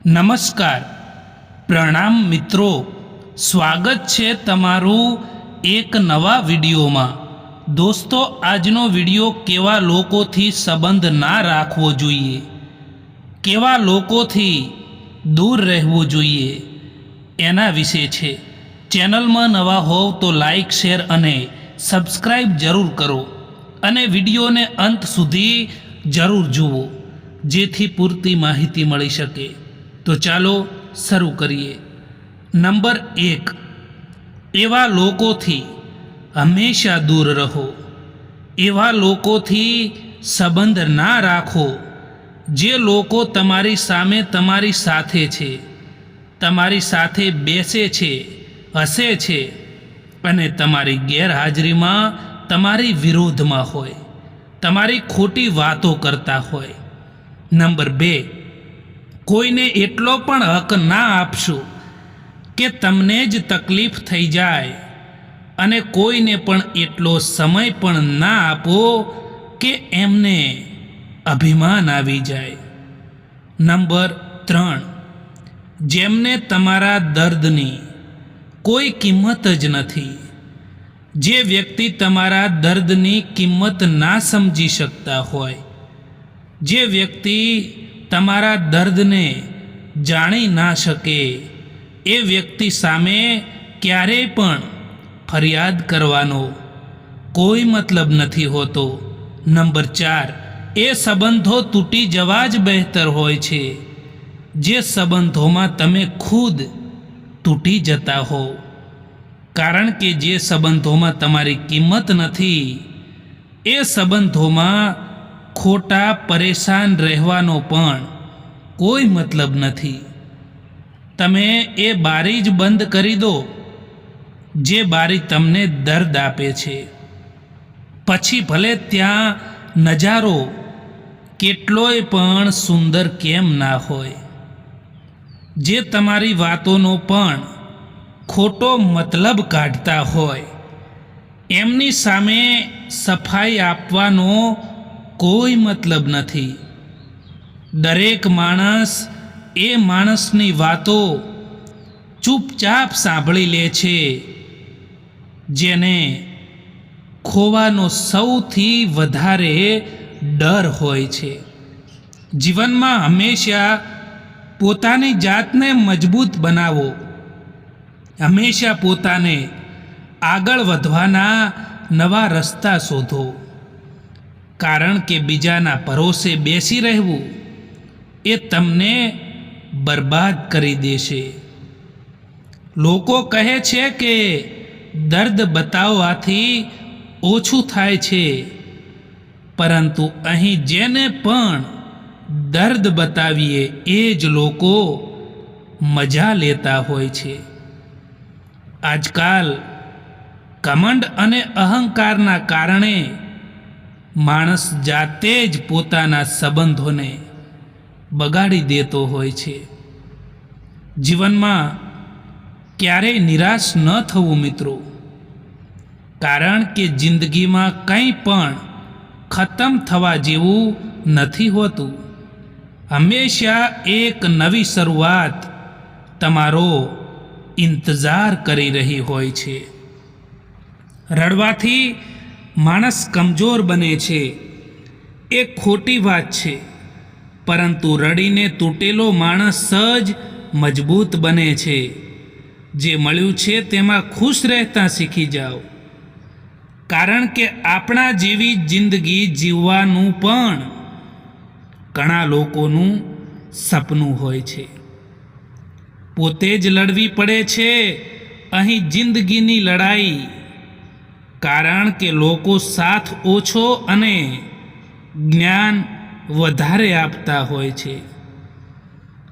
નમસ્કાર, પ્રણામ મિત્રો, સ્વાગત છે તમારું એક નવા વિડીયોમાં। દોસ્તો, આજનો વિડીયો કેવા લોકોથી સંબંધ ના રાખવો જોઈએ, કેવા લોકોથી દૂર રહેવું જોઈએ એના વિશે છે। ચેનલમાં નવા હોવ તો લાઈક, શેર અને સબસ્ક્રાઈબ જરૂર કરો અને વિડીયોને અંત સુધી જરૂર જુઓ, જેથી પૂરતી માહિતી મળી શકે। તો ચાલો શરૂ કરીએ। નંબર 1, એવા લોકોથી હંમેશા દૂર રહો। એવા લોકોથી સંબંધ ના રાખો જે લોકો તમારી સામે તમારી સાથે છે, તમારી સાથે બેસે છે, હસે છે અને તમારી ગેરહાજરીમાં તમારી વિરોધમાં હોય, તમારી ખોટી વાતો કરતા હોય। નંબર 2, કોઈને એટલો પણ હક ના આપશો કે તમને જ તકલીફ થઈ જાય અને કોઈને પણ એટલો સમય પણ ના આપો કે એમને અભિમાન આવી જાય। નંબર 3, જેમને તમારા દર્દની કોઈ કિંમત જ નથી, જે વ્યક્તિ તમારા દર્દની કિંમત ના સમજી શકતા હોય, જે વ્યક્તિ તમારા દર્દને જાણી ના શકે, એ વ્યક્તિ સામે ક્યારેય પણ ફરિયાદ કરવાનો કોઈ મતલબ નથી હોતો। નંબર 4, એ સંબંધો તૂટી જવા જ બહેતર હોય છે જે સંબંધોમાં તમે ખુદ તૂટી જતા હો, કારણ કે જે સંબંધોમાં તમારી કિંમત નથી, એ સંબંધોમાં ખોટા પરેશાન રહેવાનો પણ કોઈ મતલબ નથી। તમે એ બારી જ બંધ કરી દો જે બારી તમને દર્દ આપે છે, પછી ભલે ત્યાં નજારો કેટલોય પણ સુંદર કેમ ના હોય, જે તમારી વાતોનો પણ ખોટો મતલબ કાઢતા હોય, એમની સામે સફાઈ આપવાનો કોઈ મતલબ નથી। દરેક માણસ એ માણસની વાતો ચૂપચાપ સાંભળી લે છે જેને ખોવાનો સૌથી વધારે ડર હોય છે। જીવનમાં હંમેશા પોતાની જાતને મજબૂત બનાવો, હંમેશા પોતાને આગળ વધવાના નવા રસ્તા શોધો, કારણ કે બીજાના ભરોસે બેસી રહેવું એ તમને બરબાદ કરી દેશે। લોકો કહે છે કે દર્દ બતાવવાથી ઓછું થાય છે, પરંતુ અહીં જેને પણ દર્દ બતાવીએ એ જ લોકો મજા લેતા હોય છે। આજકાલ ઘમંડ અને અહંકારના કારણે માણસ જાતે જ પોતાના સંબંધોને બગાડી દેતો હોય છે। જીવનમાં ક્યારેય નિરાશ ન થવું મિત્રો, કારણ કે જિંદગીમાં કંઈ પણ ખતમ થવા જેવું નથી હોતું। હંમેશા એક નવી શરૂઆત તમારો ઇંતજાર કરી રહી હોય છે। રડવાથી માણસ કમજોર બને છે એ ખોટી વાત છે, પરંતુ રડીને તૂટેલો માણસ જ મજબૂત બને છે। જે મળ્યું છે તેમાં ખુશ રહેતા શીખી જાઓ, કારણ કે આપણા જેવી જિંદગી જીવવાનું પણ ઘણા લોકોનું સપનું હોય છે। પોતે જ લડવી પડે છે અહીં જિંદગીની લડાઈ, કારણ કે લોકો સાથ ઓછો અને જ્ઞાન વધારે આપતા હોય છે।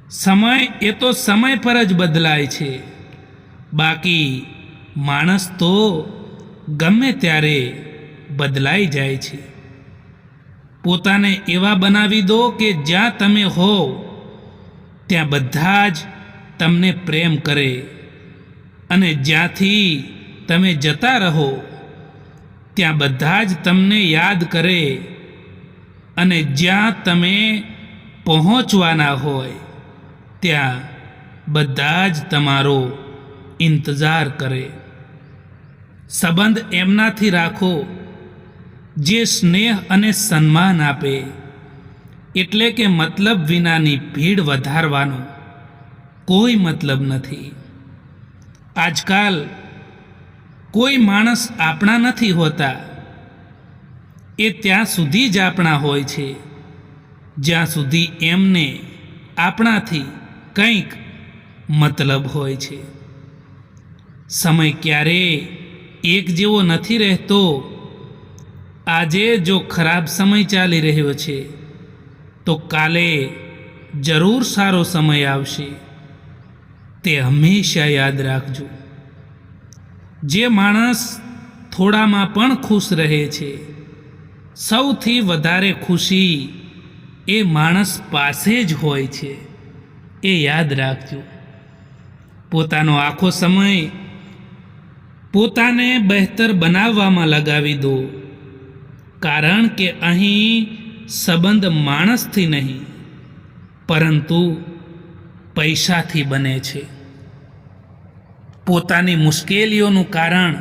સમય એ તો સમય પર જ બદલાય છે, બાકી માણસ તો ગમે ત્યારે બદલાઈ જાય છે। પોતાને એવા બનાવી દો કે જ્યાં તમે હો ત્યાં બધા જ તમને પ્રેમ કરે, અને જ્યાંથી તમે જતા રહો ત્યાં બધા જ તમને યાદ કરે, અને જ્યાં તમે પહોંચવાના હોય ત્યાં બધા જ તમારો ઇંતજાર કરે. સંબંધ એમનાથી રાખો જે સ્નેહ અને સન્માન આપે, એટલે કે મતલબ વિનાની ભીડ વધારવાનો કોઈ મતલબ નથી. આજકાલ કોઈ માણસ આપણા નથી હોતા. એ ત્યાં સુધી જ આપણા હોય છે જ્યાં સુધી એમને આપણાથી કંઈક મતલબ હોય છે. સમય ક્યારેય એક જેવો નથી રહેતો. આજે જો ખરાબ સમય ચાલી રહ્યો છે તો કાલે જરૂર સારો સમય આવશે. તે હંમેશા યાદ રાખજો. જે માણસ થોડામાં પણ ખુશ રહે છે, સૌથી વધારે ખુશી એ માણસ પાસે જ હોય છે. એ યાદ રાખજો. પોતાનો આખો સમય પોતાને બહેતર બનાવવામાં લગાવી દો, કારણ કે અહીં સંબંધ માણસથી નહીં પરંતુ પૈસાથી બને છે. પોતાની મુશ્કેલીઓનું કારણ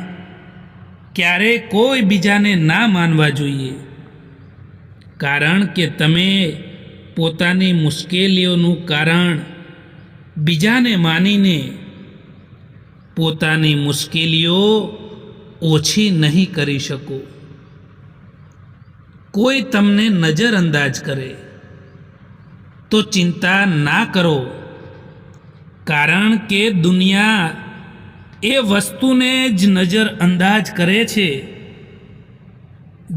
ક્યારેય કોઈ બીજાને ના માનવા જોઈએ, કારણ કે તમે પોતાની મુશ્કેલીઓનું કારણ બીજાને માનીને પોતાની મુશ્કેલીઓ ઓછી નહીં કરી શકો. કોઈ તમને નજરઅંદાજ કરે તો ચિંતા ના કરો, કારણ કે દુનિયા એ વસ્તુને જ નજરઅંદાજ કરે છે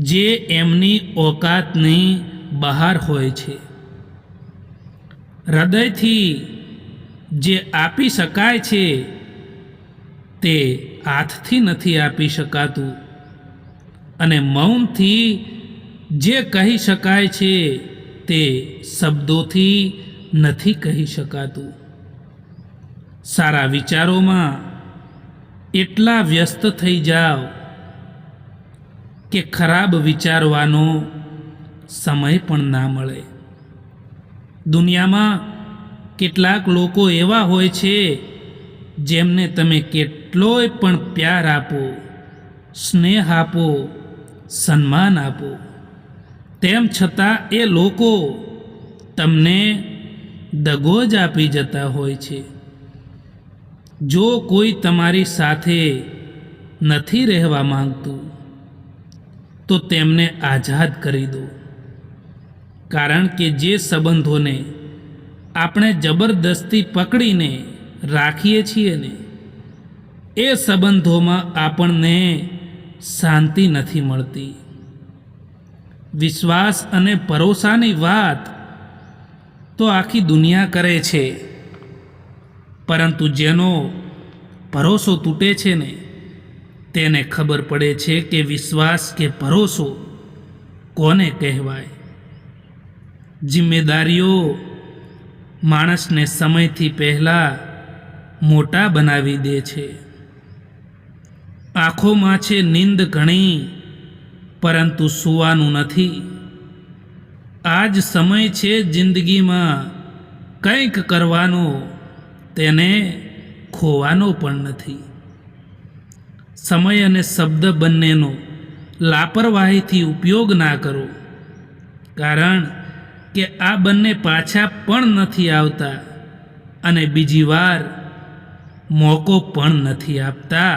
જે એમની ઓકાતની બહાર હોય છે. હૃદયથી જે આપી શકાય છે તે હાથથી નથી આપી શકાતું, અને મૌનથી જે કહી શકાય છે તે શબ્દોથી નથી કહી શકાતું. સારા વિચારોમાં એટલા વ્યસ્ત થઈ જાઓ કે ખરાબ વિચારવાનો સમય પણ ના મળે. દુનિયામાં કેટલાક લોકો એવા હોય છે જેમને તમે કેટલોય પણ પ્યાર આપો, સ્નેહ આપો, સન્માન આપો, તેમ છતાં એ લોકો તમને દગો જ આપી જતા હોય છે. જો કોઈ તમારી સાથે નથી રહેવા માંગતું તો તેમને આઝાદ કરી દો, કારણ કે જે સંબંધોને આપણે જબરદસ્તી પકડીને રાખીએ છીએ ને, એ સંબંધોમાં આપણને શાંતિ નથી મળતી. વિશ્વાસ અને ભરોસાની વાત તો આખી દુનિયા કરે છે, પરંતુ જેનો ભરોસો તૂટે છે ને તેને ખબર પડે છે કે વિશ્વાસ કે ભરોસો કોને કહેવાય. જિમ્મેદારીઓ માણસને સમયથી પહેલાં મોટા બનાવી દે છે. આંખોમાં છે નીંદ ઘણી, પરંતુ સૂવાનું નથી. આ જ સમય છે જિંદગીમાં કંઈક કરવાનો, તેને ખોવાનો પણ નથી. સમય અને શબ્દ બંનેનો લાપરવાહીથી ઉપયોગ ના કરો, કારણ કે આ બંને પાછા પણ નથી આવતા અને બીજી વાર મોકો પણ નથી આપતા.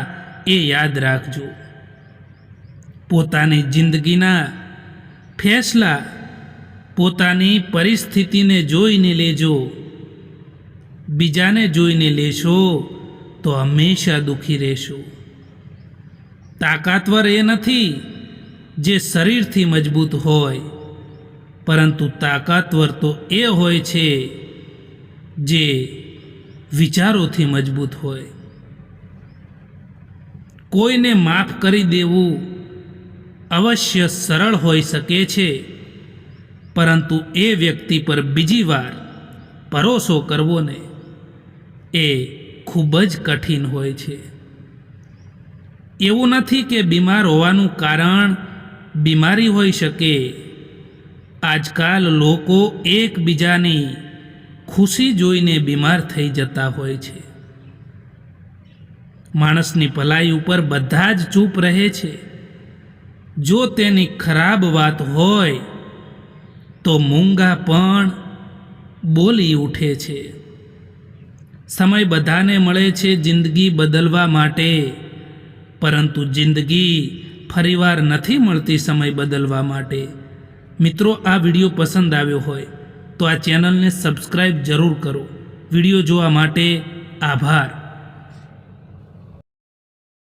એ યાદ રાખજો. પોતાની જિંદગીના ફેસલા પોતાની પરિસ્થિતિને જોઈને લેજો. બીજાને જોઈને લેશો તો હંમેશા દુઃખી રહેશો. તાકાતવર એ નથી જે શરીરથી મજબૂત હોય, પરંતુ તાકાતવર તો એ હોય છે જે વિચારોથી મજબૂત હોય. કોઈને માફ કરી દેવું અવશ્ય સરળ હોઈ શકે છે, પરંતુ એ વ્યક્તિ પર બીજી વાર ભરોસો કરવો ને એ ખૂબ જ કઠિન હોય છે. એવું નથી કે બીમાર હોવાનું કારણ બીમારી હોઈ શકે. આજકાલ લોકો એકબીજાની ખુશી જોઈને બીમાર થઈ જતા હોય છે. માણસની ભલાઈ ઉપર બધા જ ચૂપ રહે છે. જો તેની ખરાબ વાત હોય તો મૂંગા પણ બોલી ઉઠે છે. સમય બધાને મળે છે જિંદગી બદલવા માટે, પરંતુ જિંદગી ફરીવાર નથી મળતી સમય બદલવા માટે. મિત્રો, આ વિડીયો પસંદ આવ્યો હોય તો આ ચેનલને સબસ્ક્રાઈબ જરૂર કરો. વિડીયો જોવા માટે આભાર.